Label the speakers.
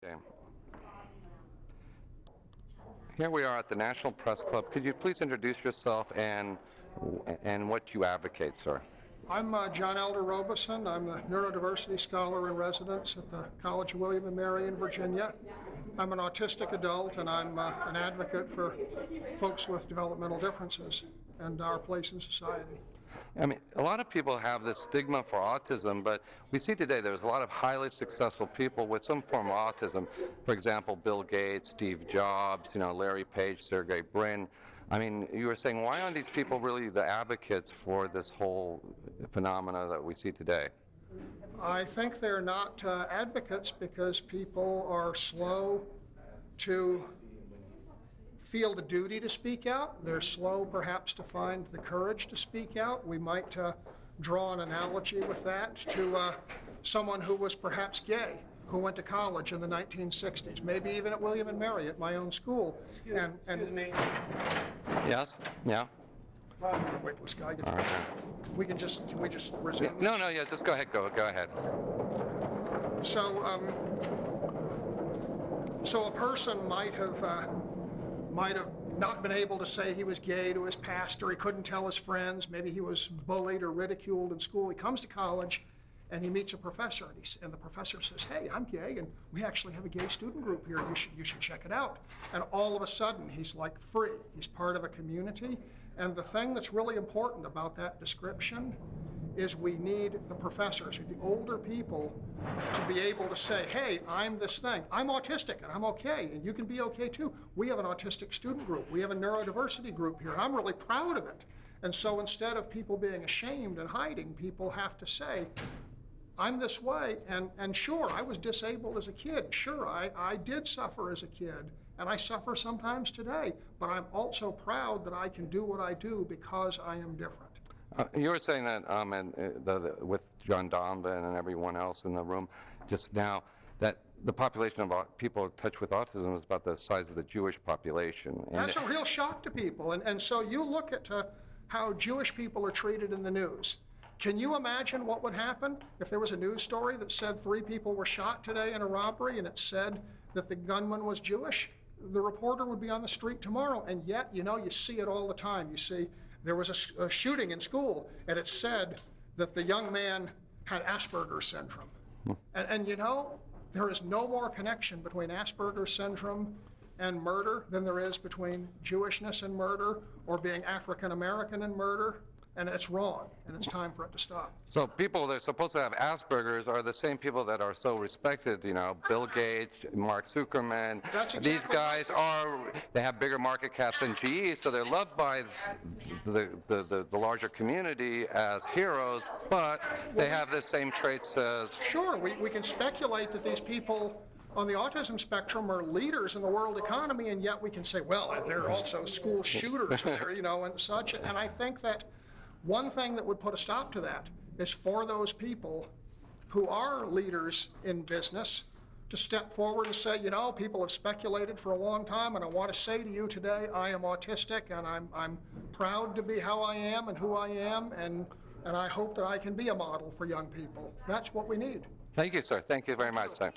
Speaker 1: Okay. Here we are at the National Press Club. Could you please introduce yourself and what you advocate, sir?
Speaker 2: I'm John Elder Robison. I'm a neurodiversity scholar in residence at the College of William and Mary in Virginia. I'm an autistic adult, and I'm an advocate for folks with developmental differences and our place in society.
Speaker 1: I mean, a lot of people have this stigma for autism, but we see today there's a lot of highly successful people with some form of autism. For example, Bill Gates, Steve Jobs, Larry Page, Sergey Brin. I mean, you were saying, why aren't these people really the advocates for this whole phenomena that we see today?
Speaker 2: I think they're not advocates because people are slow to feel the duty to speak out. They're slow perhaps to find the courage to speak out. We might draw an analogy with that to someone who was perhaps gay, who went to college in the 1960s, maybe even at William and Mary at my own school.
Speaker 1: Excuse me. Yes, yeah.
Speaker 2: Wait, this guy gets.
Speaker 1: All right.
Speaker 2: Can we just resume?
Speaker 1: No, yeah, just go ahead, go ahead.
Speaker 2: So a person might have not been able to say he was gay to his pastor. He couldn't tell his friends. Maybe he was bullied or ridiculed in school. He comes to college and he meets a professor, and the professor says, "Hey, I'm gay, and we actually have a gay student group here. You should check it out." And all of a sudden, he's like free. He's part of a community. And the thing that's really important about that description is we need the professors, the older people, to be able to say, "Hey, I'm this thing. I'm autistic, and I'm okay, and you can be okay too. We have an autistic student group. We have a neurodiversity group here, and I'm really proud of it." And so instead of people being ashamed and hiding, people have to say, "I'm this way, and sure, I was disabled as a kid. Sure, I did suffer as a kid, and I suffer sometimes today, but I'm also proud that I can do what I do because I am different."
Speaker 1: You were saying that with John Donvan and everyone else in the room just now, that the population of people in touch with autism is about the size of the Jewish population. And
Speaker 2: that's a real shock to people. And so you look at how Jewish people are treated in the news. Can you imagine what would happen if there was a news story that said 3 people were shot today in a robbery and it said that the gunman was Jewish? The reporter would be on the street tomorrow, and yet, you see it all the time. You see, there was a shooting in school, and it said that the young man had Asperger's syndrome. And there is no more connection between Asperger's syndrome and murder than there is between Jewishness and murder, or being African American and murder. And it's wrong, and it's time for it to stop.
Speaker 1: So people that are supposed to have Asperger's are the same people that are so respected, Bill Gates, Mark Zuckerman.
Speaker 2: That's exactly
Speaker 1: these guys they have bigger market caps than GE, so they're loved by the larger community as heroes, but they have the same traits as...
Speaker 2: Sure, we can speculate that these people on the autism spectrum are leaders in the world economy, and yet we can say, well, they're also school shooters, and such. And I think that one thing that would put a stop to that is for those people who are leaders in business to step forward and say, people have speculated for a long time, and I want to say to you today, I am autistic, and I'm proud to be how I am and who I am, and I hope that I can be a model for young people. That's what we need.
Speaker 1: Thank you, sir. Thank you very much, sir.